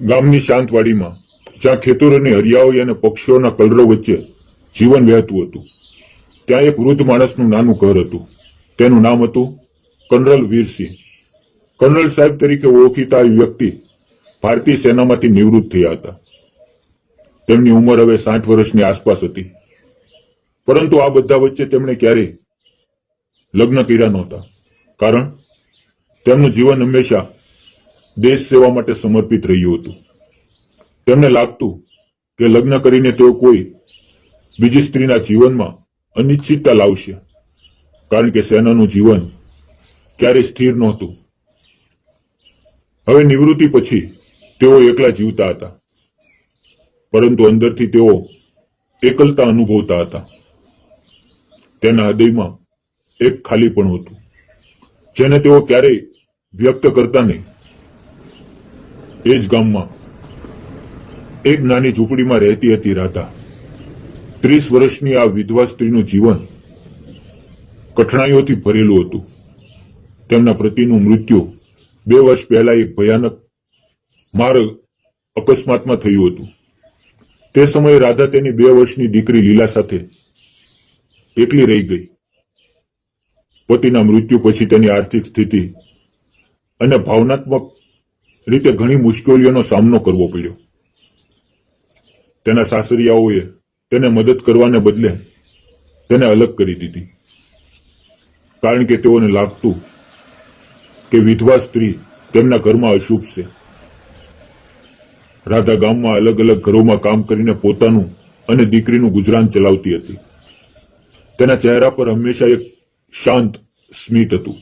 ગામની શાંત વાડીમાં જ્યાં ખેતરોની હરિયાળી અને પક્ષીઓના કલરવ વચ્ચે જીવન વહેતું હતું, ત્યાં એક વૃદ્ધ માણસનું નાનું ઘર હતું. તેનું નામ હતું કર્નલ વીરસિંહ. કર્નલ સાહેબ તરીકે ઓળખીતા આ વ્યક્તિ ભારતીય સેનામાંથી નિવૃત્ત થયા હતા. તેમની ઉંમર હવે 60 વર્ષની આસપાસ હતી, પરંતુ આ બધા વચ્ચે તેમણે ક્યારેય લગ્ન કર્યા નહોતા, કારણ તેમનું જીવન હંમેશા દેશ સેવા માટે સમર્પિત રહ્યું હતું. તેમને લાગતું કે લગ્ન કરીને તેઓ કોઈ બીજી સ્ત્રીના જીવનમાં અનિશ્ચિતતા લાવશે, કારણ કે સેનાનું જીવન ક્યારેય સ્થિર નહોતું. હવે નિવૃત્તિ પછી તેઓ એકલા જીવતા હતા, પરંતુ અંદરથી તેઓ એકલતા અનુભવતા હતા. તેના હૃદયમાં એક ખાલીપણું હતું, જેને તેઓ ક્યારેય વ્યક્ત કરતા નહીં. એ જ ગામમાં એક નાની ઝૂંપડીમાં રહેતી હતી રાધા. 30 વર્ષની આ વિધવા સ્ત્રીનું જીવન કઠણાઈઓથી ભરેલું હતું. તેમના પતિનું મૃત્યુ 2 વર્ષ પહેલા એક ભયાનક માર્ગ અકસ્માતમાં થયું હતું. તે સમયે રાધા તેની 2 વર્ષની દીકરી લીલા સાથે એકલી રહી ગઈ. પતિના મૃત્યુ પછી તેની આર્થિક સ્થિતિ અને ભાવનાત્મક રીતે ઘણી મુશ્કેલીઓનો સામનો કરવો પડ્યો. તેના સાસરિયાઓએ તેને મદદ કરવાને બદલે તેને અલગ કરી દીધી, કારણ કે તેઓને લાગતું કે વિધવા સ્ત્રી તેમના ઘરમાં અશુભ છે. રાધા ગામમાં અલગ અલગ ઘરોમાં કામ કરીને પોતાનું અને દીકરીનું ગુજરાન ચલાવતી હતી. તેના ચહેરા પર હંમેશા એક શાંત સ્મિત હતું,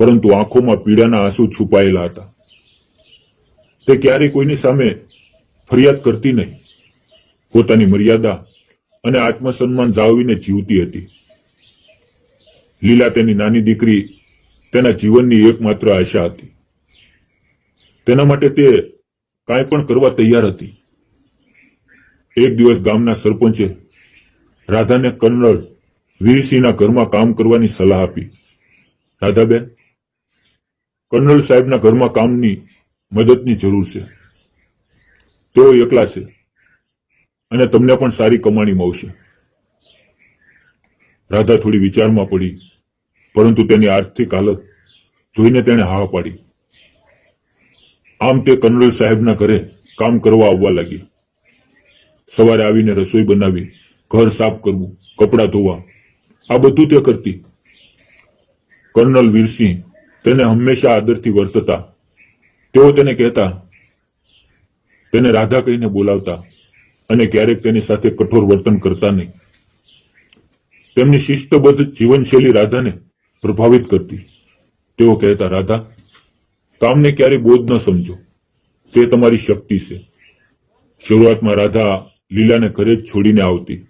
પરંતુ આંખોમાં પીડાના આંસુ છુપાયેલા હતા. તે ક્યારેય કોઈની સામે ફરિયાદ કરતી નહીં. પોતાની મર્યાદા અને આત્મસન્માન જાળવીને જીવતી હતી. લીલા તેની નાની દીકરી તેના જીવનની એકમાત્ર આશા હતી. તેના માટે તે કાંઈ પણ કરવા તૈયાર હતી. એક દિવસ ગામના સરપંચે રાધાને કર્નલ વીરસિંહના ઘરમાં કામ કરવાની સલાહ આપી. રાધાબેન, કર્નલ સાહેબના ઘરમાં કામની મદદની જરૂર છે. તેઓ એકલા છે અને તમને પણ સારી કમાણી મળશે. રાધા થોડી વિચારમાં પડી, પરંતુ તેની આર્થિક હાલત જોઈને તેણે હા પાડી. આમ તે કર્નલ સાહેબના ઘરે કામ કરવા આવવા લાગી. સવારે આવીને રસોઈ બનાવી, ઘર સાફ કરવું, કપડાં ધોવા, આ બધું તે કરતી. કર્નલ વીરસિંહ તેને હંમેશા આદરથી વર્તતા. તેઓ તેને કહેતા, તેને રાધા કહીને બોલાવતા અને ક્યારેક તેની સાથે કઠોર વર્તન કરતા નહીં. તેમની શિસ્તબદ્ધ જીવનશૈલી રાધાને પ્રભાવિત કરતી. તેઓ કહેતા, રાધા, કામને ક્યારેય બોજ ન સમજો, તે તમારી શક્તિ છે. શરૂઆતમાં રાધા લીલાને ઘરે જ છોડીને આવતી,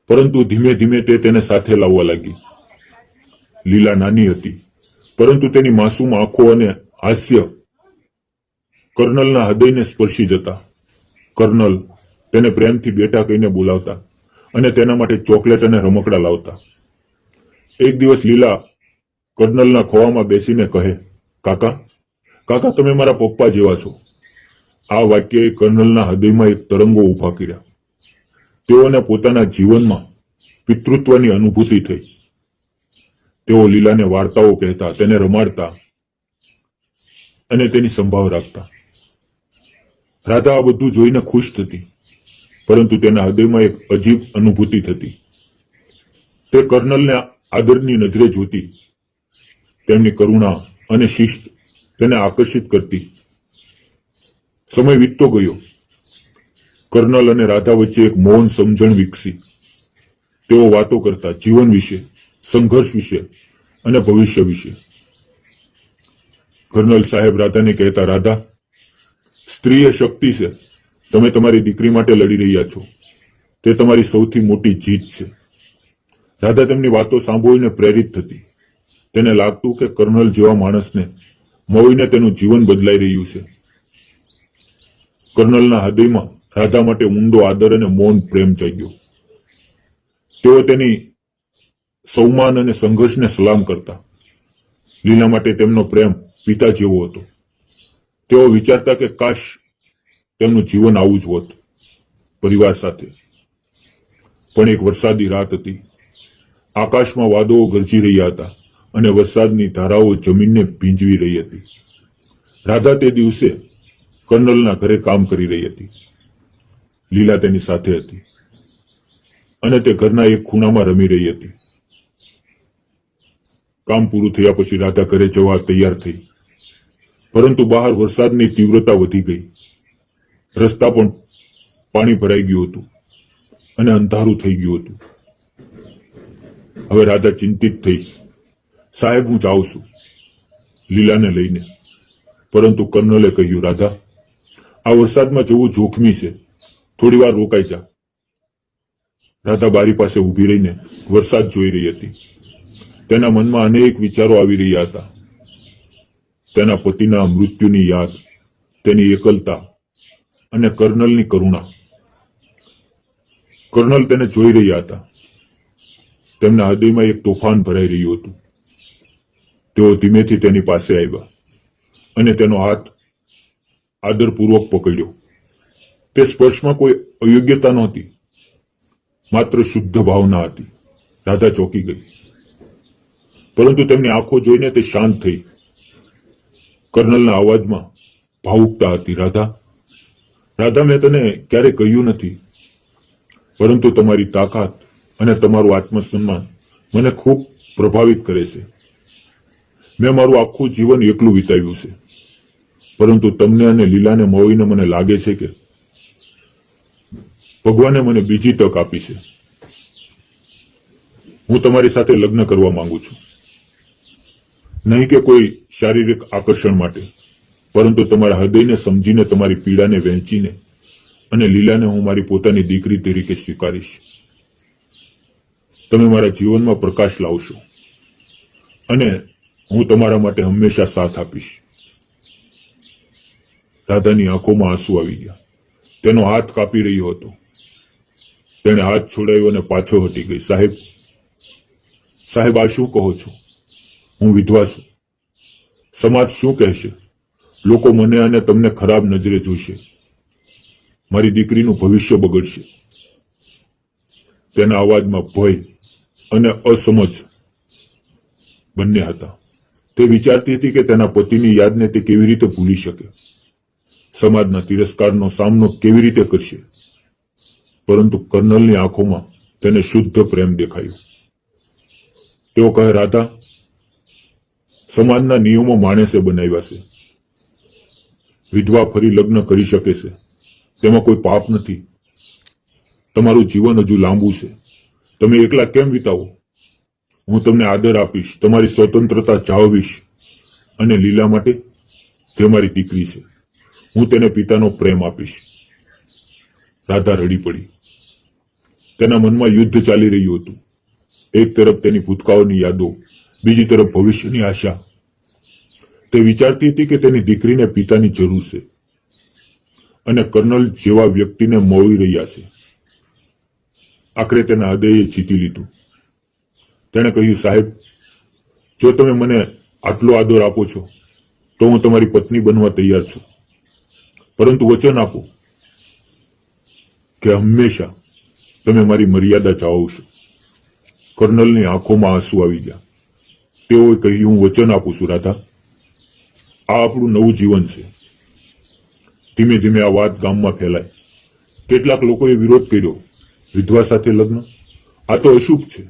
પરંતુ ધીમે ધીમે તે તેને સાથે લાવવા લાગી. લીલા નાની હતી, પરંતુ તેની માસૂમ આંખો અને હાસ્ય કર્નલના હૃદયને સ્પર્શી જતા. કર્નલ તેને પ્રેમથી બેટા કહીને બોલાવતા અને તેના માટે ચોકલેટ અને રમકડા લાવતા. એક દિવસ લીલા કર્નલના ખોળામાં બેસીને કહે, કાકા, કાકા, તમે મારા પપ્પા જેવા છો. આ વાક્યએ કર્નલના હૃદયમાં એક તરંગો ઉભા કર્યા. તેઓને પોતાના જીવનમાં પિતૃત્વની અનુભૂતિ થઈ. તેઓ લીલાને વાર્તાઓ કહેતા, તેને રમાડતા અને તેની સંભાળ રાખતા. રાધા આ બધું જોઈને ખુશ થતી, પરંતુ તેના હૃદયમાં એક અજીબ અનુભૂતિ થતી. તે કર્નલને આદરની નજરે જોતી. તેમની કરુણા અને શિસ્ત તેને આકર્ષિત કરતી. સમય વીતતો ગયો. કર્નલ અને રાધા વચ્ચે એક મૌન સમજણ વિકસી. તેઓ વાતો કરતા, જીવન વિશે, સંઘર્ષ વિશે અને ભવિષ્ય વિશે. કર્નલ સાહેબ રાધાને કહેતા, રાધા, સ્ત્રી એ શક્તિ છે. તમે તમારી દીકરી માટે લડી રહ્યા છો. તે તમારી સૌથી મોટી જીત છે. રાધા તેમની વાતો સાંભળીને પ્રેરિત થતી. તેને લાગતું કે કર્નલ જેવા માણસને મળીને તેનું જીવન બદલાઈ રહ્યું છે. કર્નલના હૃદયમાં રાધા માટે ઊંડો આદર અને મૌન પ્રેમ જાગ્યો. તેઓ તેની સૌમાન અને સંઘર્ષને સલામ કરતા. લીલા માટે તેમનો પ્રેમ પિતા જેવો હતો. તેઓ વિચારતા કે કાશ તેમનું જીવન આવું જ હોત, પરિવાર સાથે. પણ એક વરસાદી રાત હતી. આકાશમાં વાદળો ગરજી રહ્યા હતા અને વરસાદની ધારાઓ જમીનને ભીંજવી રહી હતી. રાધા તે દિવસે કર્નલના ઘરે કામ કરી રહી હતી. લીલા તેની સાથે હતી અને તે ઘરના એક ખૂણામાં રમી રહી હતી. કામ પૂરું થયા પછી રાધા ઘરે જવા તૈયાર થઈ, પરંતુ બહાર વરસાદની તીવ્રતા વધી ગઈ. રસ્તા પણ પાણી ભરાઈ ગયું હતું અને અંધારું થઈ ગયું હતું. હવે રાધા ચિંતિત થઈ. સાહેબ, હું જાઉં છું લીલાને લઈને. પરંતુ કર્નલે કહ્યું, રાધા, આ વરસાદમાં જવું જોખમી છે, થોડી વાર રોકાઈ જા. રાધા બારી પાસે ઊભી રહીને વરસાદ જોઈ રહી હતી. તેના મનમાં અનેક વિચારો આવી રહ્યા હતા. તેના પતિના મૃત્યુની યાદ, તેની એકલતા અને કર્નલની કરુણા. કર્નલ તેને જોઈ રહ્યા હતા. તેમના હૃદયમાં એક તોફાન ભરાઈ રહ્યું હતું. તેઓ ધીમેથી તેની પાસે આવ્યા અને તેનો હાથ આદરપૂર્વક પકડ્યો. તે સ્પર્શમાં કોઈ અયોગ્યતા નહોતી, માત્ર શુદ્ધ ભાવના હતી. રાધા ચોંકી ગઈ, પરંતુ તેમની આંખો જોઈને તે શાંત થઈ. કર્નલના અવાજમાં ભાવુકતા હતી. રાધા, રાધા, મેં તને ક્યારે કહ્યું નથી, પરંતુ તમારી તાકાત અને તમારું આત્મસન્માન મને ખૂબ પ્રભાવિત કરે છે. મેં મારું આખું જીવન એકલું વિતાવ્યું છે, પરંતુ તમને અને લીલાને મળીને મને લાગે છે કે ભગવાને મને બીજી તક આપી છે. હું તમારી સાથે લગ્ન કરવા માંગુ છું, નહીં કે કોઈ શારીરિક આકર્ષણ માટે, પરંતુ તમારા હૃદયને સમજીને, તમારી પીડાને વહેંચીને, અને લીલાને હું મારી પોતાની દીકરી તરીકે સ્વીકારીશ. તમે મારા જીવનમાં પ્રકાશ લાવશો અને હું તમારા માટે હંમેશા સાથ આપીશ. રાધાની આંખોમાં આંસુ આવી ગયા. તેનો હાથ કાપી રહ્યો હતો. તેણે હાથ છોડાયો અને પાછો હટી ગઈ. સાહેબ, સાહેબ, આ શું કહો છો? હું વિધવા છું. સમાજ શું કહેશે? લોકો મને અને તમને ખરાબ નજરે જોશે. મારી દીકરીનું ભવિષ્ય બગડશે. તેના અવાજમાં ભય અને અસમજ બંને હતા. તે વિચારતી હતી કે તેના પતિની યાદને તે કેવી રીતે ભૂલી શકે, સમાજના તિરસ્કારનો સામનો કેવી રીતે કરશે. પરંતુ કર્નલની આંખોમાં તેને શુદ્ધ પ્રેમ દેખાયો. તેઓ કહે, રાધા, સમાજના નિયમો માણસે બનાવ્યા છે. વિધવા ફરી લગ્ન કરી શકે છે, તેમાં કોઈ પાપ નથી. તમારું જીવન હજુ લાંબુ છે. તમે એકલા કેમ વિતાવો? હું તમને આદર આપીશ, તમારી સ્વતંત્રતા જાળવીશ, અને લીલા માટે, તે મારી દીકરી છે, હું તેને પિતાનો પ્રેમ આપીશ. રાધા રડી પડી. તેના મનમાં યુદ્ધ ચાલી રહ્યું હતું. એક તરફ તેની ભૂતકાળની યાદો, બીજી તરફ ભવિષ્યની આશા. તે વિચારતી હતી કે તેની દીકરીને પિતાની જરૂર છે અને કર્નલ જેવા વ્યક્તિને મળી રહ્યા છે. આખરે તેના હૃદયે જીતી લીધું. તેણે કહ્યું, સાહેબ, જો તમે મને આટલો આદર આપો છો તો હું તમારી પત્ની બનવા તૈયાર છું, પરંતુ વચન આપો કે હંમેશા તમે મારી મર્યાદા જાળવશો. કર્નલની આંખોમાં આંસુ આવી ગયા. તેઓએ કહ્યું, હું વચન આપું છું રાધા, આ આપણું નવું જીવન છે. ધીમે ધીમે આ વાત ગામમાં ફેલાય. કેટલાક લોકોએ વિરોધ કર્યો, વિધવા સાથે લગ્ન, આ તો અશુભ છે.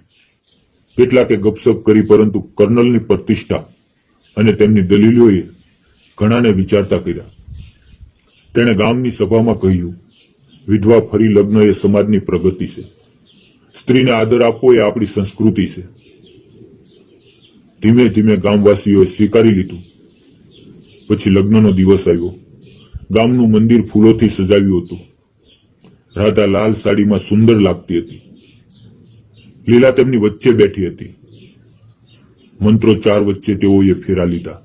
કેટલાકે ગપસપ કરી, પરંતુ કર્નલની પ્રતિષ્ઠા અને તેમની દલીલોએ ઘણાને વિચારતા કર્યા. તેણે ગામની સભામાં કહ્યું, વિધવા ફરી લગ્ન એ સમાજની પ્રગતિ છે. સ્ત્રીને આદર આપવો એ આપણી સંસ્કૃતિ છે. ધીમે ધીમે ગામવાસીઓએ સ્વીકારી લીધું. પછી લગ્નનો દિવસ આવ્યો. ગામનું મંદિર ફૂલોથી સજાવ્યું હતું. રાધા લાલ સાડીમાં સુંદર લાગતી હતી. લીલા તેમની વચ્ચે બેઠી હતી. મંત્રોચ્ચાર વચ્ચે તેઓએ ફેરા લીધા.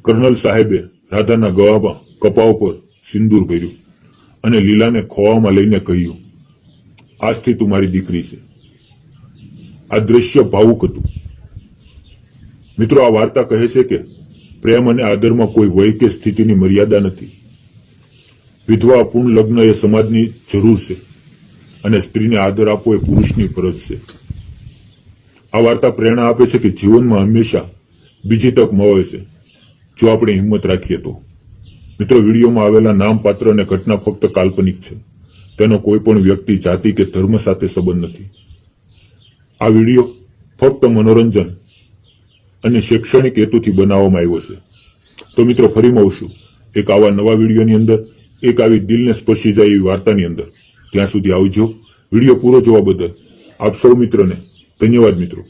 કર્નલ સાહેબે રાધાના ગળામાં કપાળ પર સિંદૂર ભર્યું અને લીલાને ખોળામાં લઈને કહ્યું, આજથી તું મારી દીકરી છે. આ દ્રશ્ય ભાવુક હતું. મિત્રો, આ વાર્તા કહે છે કે પ્રેમ અને આદરમાં કોઈ વય કે સ્થિતિની મર્યાદા નથી. વિધવા પૂર્ણ લગ્ન એ સમાજની જરૂર છે અને સ્ત્રીને આદર આપવો એ પુરુષની ફરજ છે. આ વાર્તા પ્રેરણા આપે છે કે જીવનમાં હંમેશા બીજી તક મળે છે જો આપણે હિંમત રાખીએ તો. મિત્રો, વિડીયોમાં આવેલા નામ, પાત્ર અને ઘટના ફક્ત કાલ્પનિક છે. તેનો કોઈ પણ વ્યક્તિ, જાતિ કે ધર્મ સાથે સંબંધ નથી. આ વિડીયો ફક્ત મનોરંજન અને શૈક્ષણિક હેતુથી બનાવવામાં આવ્યો છે. તો મિત્રો, ફરી મળશું એક આવા નવા વિડીયોની અંદર, એક આવી દિલને સ્પર્શી જાય એવી વાર્તાની અંદર. ત્યાં સુધી આવજો. વિડીયો પૂરો જોવા બદલ આપ સૌ મિત્રોને ધન્યવાદ મિત્રો.